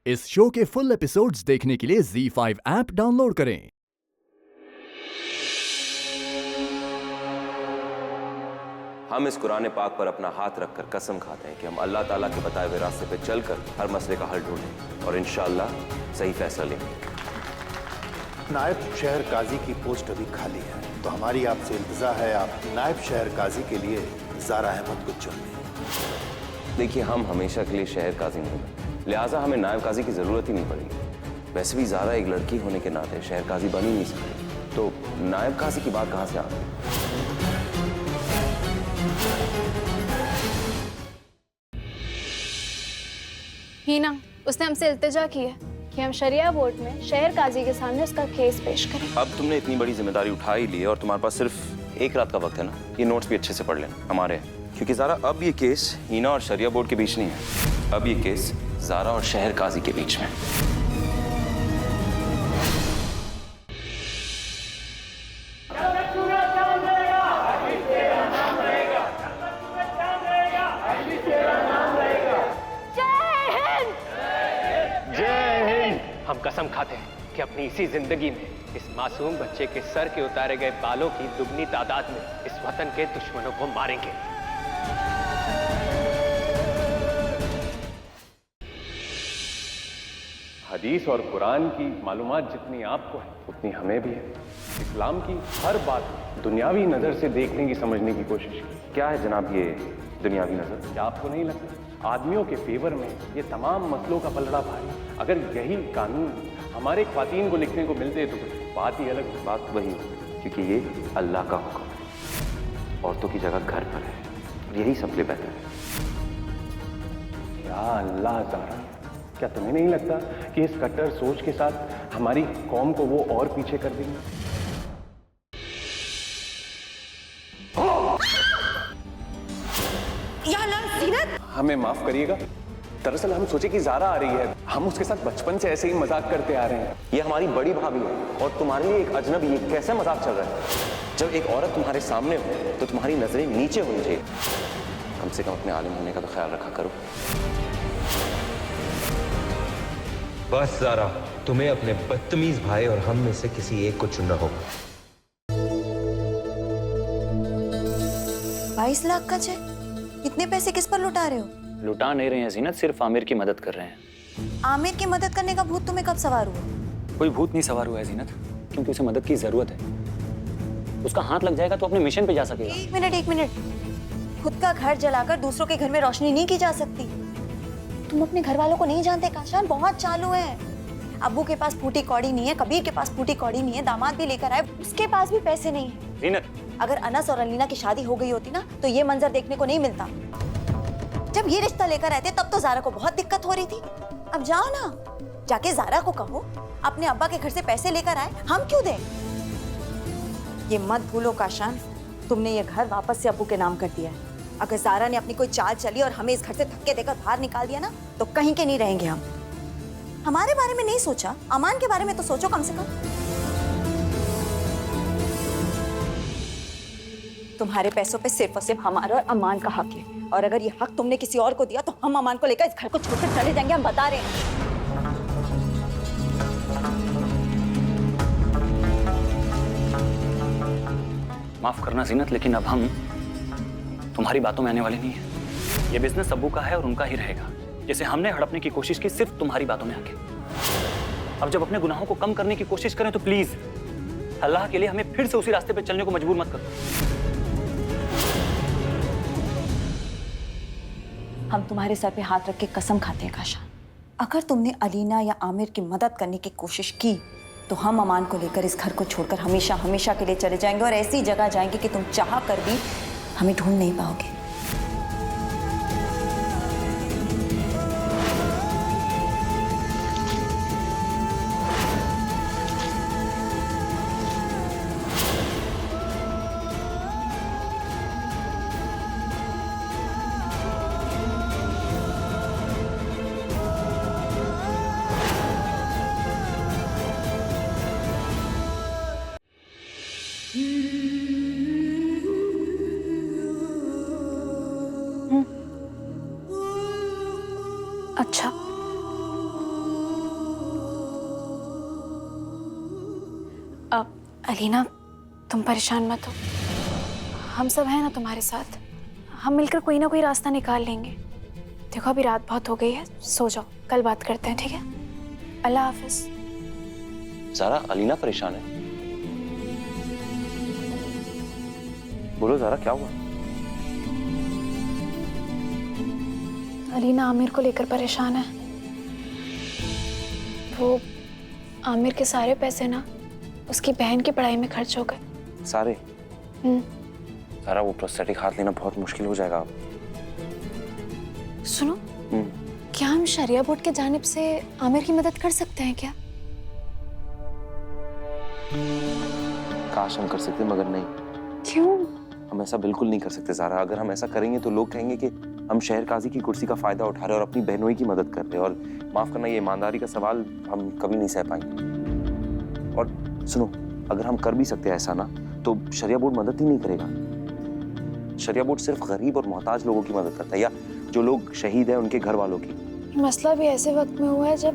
इस शो के full episodes देखने के लिए ZEE5 ऐप डाउनलोड करें। हम इस कुरान पाक पर अपना हाथ रखकर कसम खाते हैं कि हम अल्लाह ताला के बताए हुए रास्ते पर चलकर हर मसले का हल ढूंढें और इंशाअल्लाह सही फैसला लेंगे। नायब शहर काजी की पोस्ट अभी खाली है, तो हमारी आपसे इल्तिजा है आप नायब शहर काजी के लिए ज़ारा अहमद को चुन लें। देखिए, हम हमेशा के लिए शहर काजी नहीं बनते, लिहाजा हमें नायब काजी की जरूरत ही नहीं पड़ेगी। वैसे भी ज़ारा एक लड़की होने के नाते शहर काजी बन ही नहीं सकती, तो नायब काजी की बात कहाँ से आ गई? हीना, उसने हमसे इल्तिजा की है कि हम शरिया बोर्ड में शहर काजी के सामने उसका केस पेश करें। अब तुमने इतनी बड़ी जिम्मेदारी उठा ही ली है और तुम्हारे पास सिर्फ एक रात का वक्त है ना, ये नोट्स भी अच्छे से पढ़ लेना हमारे, क्योंकि ज़ारा अब ये केस हीना और शरिया बोर्ड के बीच नहीं है, अब ये केस ज़ारा और शहर काजी के बीच में। हम कसम खाते हैं कि अपनी इसी जिंदगी में इस मासूम बच्चे के सर के उतारे गए बालों की दुगनी तादाद में इस वतन के दुश्मनों को मारेंगे। हदीस और कुरान की मालूमात जितनी आपको है उतनी हमें भी है। इस्लाम की हर बात दुनियावी नजर से देखने की समझने की कोशिश की। क्या है जनाब ये दुनियावी नजर? क्या आपको नहीं लगता आदमियों के फेवर में ये तमाम मसलों का पलड़ा भारी? अगर यही कानून हमारे ख्वातीन को लिखने को मिलते तो कुछ बात ही अलग। बात वही, क्योंकि ये अल्लाह का हुक्म है, औरतों की जगह घर पर है और यही सबसे बेहतर है। या अल्लाह ज़ारा, क्या तुम्हें नहीं लगता कि इस कट्टर सोच के साथ हमारी कौम को वो और पीछे कर देंगे? हमें माफ करिएगा, दरअसल हम सोचे कि ज़ारा आ रही है, हम उसके साथ बचपन से ऐसे ही मजाक करते आ रहे हैं। ये हमारी बड़ी भाभी है और तुम्हारे लिए एक अजनबी, ये कैसा मजाक चल रहा है? जब एक औरत तुम्हारे सामने हो तो तुम्हारी नजरें नीचे होनी चाहिए। कम से कम अपने आलिम होने का तो ख्याल रखा करो। बस ज़ारा, तुम्हें अपने बदतमीज भाई और हम में से किसी एक को चुनना होगा। 22 लाख का चेक? इतने पैसे किस पर लुटा रहे हो? लुटा नहीं रहे हैं जीनत, सिर्फ आमिर की मदद कर रहे हैं। आमिर की मदद करने का भूत तुम्हें कब सवार हुआ? कोई भूत नहीं सवार हुआ है जीनत, क्योंकि उसे मदद की जरूरत है। उसका हाथ लग जाएगा तो अपने मिशन पे जा सकेगा। एक मिनट, खुद का घर जलाकर दूसरों के घर में रोशनी नहीं की जा सकती। तुम अपने घर वालों को नहीं जानते काशान, बहुत चालू है। अब्बू के पास फूटी कौड़ी नहीं है, कबीर के पास फूटी कौड़ी नहीं है, दामाद भी लेकर आए, उसके पास भी पैसे नहीं है। जीनत, अगर अनस और अलीना की शादी हो गई होती ना तो ये मंजर देखने को नहीं मिलता। जब ये रिश्ता लेकर आए थे तब तो ज़ारा को बहुत दिक्कत हो रही थी। अब जाओ ना, जाके ज़ारा को कहो अपने अब्बा के घर से पैसे लेकर आए, हम क्यों दें? ये मत भूलो काशान, तुमने ये घर वापस से अब्बू के नाम कर दिया है। अगर ज़ारा ने अपनी कोई चाल चली और हमें इस घर से धक्के देकर बाहर निकाल दिया ना तो कहीं के नहीं रहेंगे हम। हमारे बारे में नहीं सोचा, अमान के बारे में तो सोचो कम से कम। तुम्हारे पैसों पे सिर्फ और सिर्फ हमारा और अमान का हक है, और अगर ये हक तुमने किसी और को दिया तो हम अमान को लेकर इस घर को छोड़कर चले जाएंगे, हम बता रहे हैं। माफ करना जीनत, लेकिन अब हम तुम्हारी बातों में आने वाले नहीं है। ये बिजनेस अब्बू का है और उनका ही रहेगा। जैसे हमने हड़पने की कोशिश की सिर्फ तुम्हारी बातों में आके, अब जब अपने गुनाहों को कम करने की कोशिश करें तो प्लीज अल्लाह के लिए हमें फिर से उसी रास्ते पर चलने को मजबूर मत करो। हम तुम्हारे सर पे हाथ रख के कसम खाते हैं काशान, अगर तुमने अलीना या आमिर की मदद करने की कोशिश की तो हम अमान को लेकर इस घर को छोड़कर हमेशा हमेशा के लिए चले जाएंगे और ऐसी जगह जाएंगे कि तुम चाह कर भी हमें ढूंढ नहीं पाओगे। अलीना, तुम परेशान मत हो, हम सब हैं ना तुम्हारे साथ। हम मिलकर कोई ना कोई रास्ता निकाल लेंगे। देखो अभी रात बहुत हो गई है, सो जाओ, कल बात करते हैं, ठीक है? अल्लाह हाफिज। ज़ारा, अलीना परेशान है। बोलो ज़ारा, क्या हुआ? अलीना आमिर को लेकर परेशान है। वो आमिर के सारे पैसे ना उसकी बहन की पढ़ाई में खर्च हो गए। सारे? ज़ारा, वो प्रोस्थेटिक हाथ लेना बहुत मुश्किल हो जाएगा। सुनो, क्या हम शरिया बोर्ड के जानिब से आमिर की मदद कर सकते हैं क्या? काश हम कर सकते, मगर नहीं। क्यों? हम ऐसा बिल्कुल नहीं कर सकते ज़ारा। अगर हम ऐसा करेंगे तो लोग कहेंगे कि हम शहर काजी की कुर्सी का फायदा उठा रहे हैं और अपनी बहनोई की मदद कर रहे हैं। और माफ करना, ये ईमानदारी का सवाल हम कभी नहीं सह पाएंगे। और सुनो, अगर हम कर भी सकते हैं ऐसा ना, तो शरिया बोर्ड मदद ही नहीं करेगा। शरिया बोर्ड सिर्फ गरीब और मोहताज लोगों की मदद करता है, या जो लोग शहीद हैं उनके घर वालों की। मसला भी ऐसे वक्त में हुआ है जब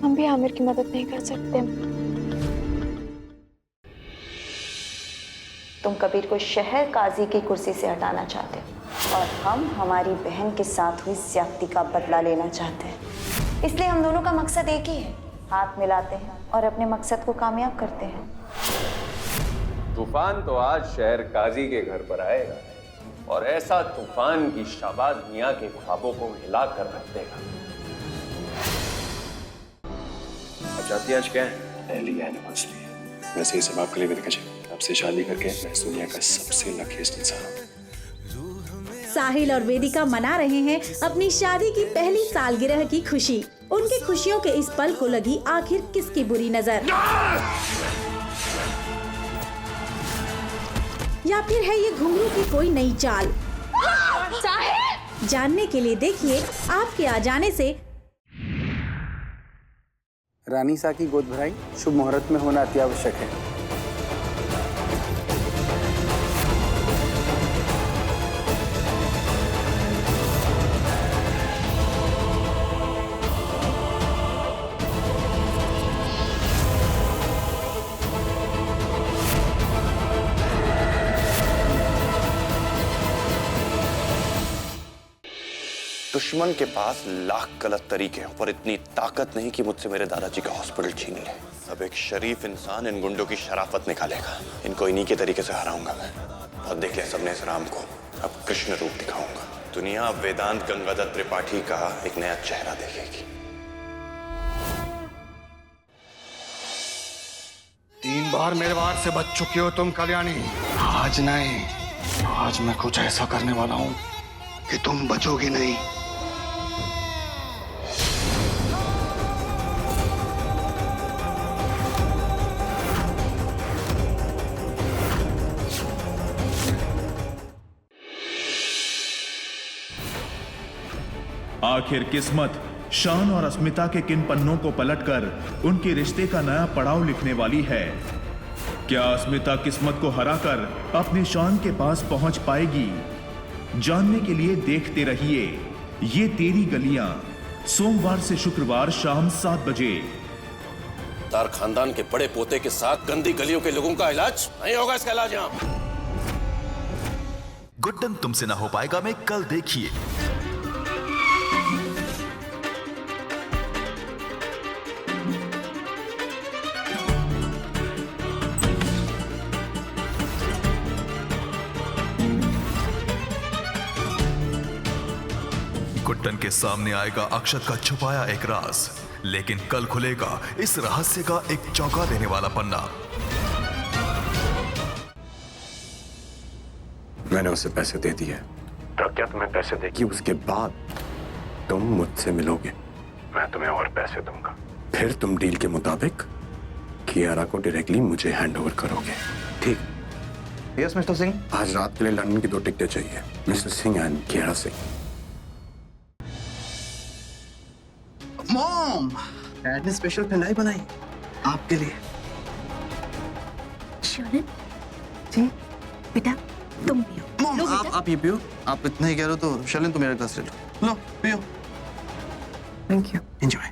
हम भी आमिर की मदद नहीं कर सकते। तुम कबीर को शहर काजी की कुर्सी से हटाना चाहते हो और हम हमारी बहन के साथ हुई ज्यादती का बदला लेना चाहते हैं। इसलिए हम दोनों का मकसद एक ही है, हाथ मिलाते हैं और अपने मकसद को कामयाब करते हैं। तूफान तो आज शहर काजी के घर पर आएगा और ऐसा तूफान की शाबाज मियां के ख्वाबों को हिला कर रख देगा। अब जाती आज क्या है? पहली एनिवर्सरी है। वैसे ही सब आपके लिए भी देखा जाए। आपसे शादी करके मैं इस दुनिया का सबसे लकीस्ट इंसान हूं। साहिल और वेदिका मना रहे हैं अपनी शादी की पहली सालगिरह की खुशी। उनकी खुशियों के इस पल को लगी आखिर किसकी बुरी नजर, या फिर है ये घुंघरू की कोई नई चाल? जानने के लिए देखिए आपके आ जाने से। रानी सा की गोद भराई शुभ मुहूर्त में होना अति आवश्यक है। दुश्मन के पास लाख गलत तरीके हैं, पर इतनी ताकत नहीं कि मुझसे मेरे दादाजी का हॉस्पिटल छीन ले। अब एक शरीफ इंसान इन गुंडों की शराफत निकालेगा। इनको इन्हीं के तरीके से हराऊंगा मैं। और देख लिया सबने इस राम को, अब कृष्ण रूप दिखाऊंगा। दुनिया वेदांत गंगाधर त्रिपाठी का एक नया चेहरा देखेगी। 3 बार मेरे वार से बच चुकी हो तुम कल्याणी। आज नहीं, आज मैं कुछ ऐसा करने वाला हूं कि तुम बचोगी नहीं। आखिर किस्मत शान और अस्मिता के किन पन्नों को पलटकर उनके रिश्ते का नया पड़ाव लिखने वाली है? क्या अस्मिता किस्मत को हराकर अपने शान के पास पहुंच पाएगी? जानने के लिए देखते रहिए ये तेरी गलियां, सोमवार से शुक्रवार शाम 7 बजे। तार खानदान के बड़े पोते के साथ गंदी गलियों के लोगों का इलाज नहीं होगा। इसका इलाज यहाँ गुड्डन तुमसे ना हो पाएगा में कल देखिए। गुड्डन के सामने आएगा अक्षत का छुपाया एक राज, लेकिन कल खुलेगा इस रहस्य का एक चौंका देने वाला पन्ना। मैंने उसे पैसे दे दिए। प्रज्ञा तुम्हें पैसे देगी, उसके बाद तुम मुझसे मिलोगे, मैं तुम्हें और पैसे दूंगा। फिर तुम डील के मुताबिक कियारा को डायरेक्टली मुझे हैंड ओवर करोगे, ठीक? Yes mister Singh. आज रात के लिए लंदन की 2 टिकटें चाहिए, mister Singh and Kiara Singh. Mom, dad ने स्पेशल ठंडाई बनाई आपके लिए। शोलन जी, बेटा तुम पियो। मॉम, आप ये पियो। आप इतना ही कह रहे हो तो शलन, तुम मेरा ग्लास ले लो। लो पियो। Thank you. एंजॉय।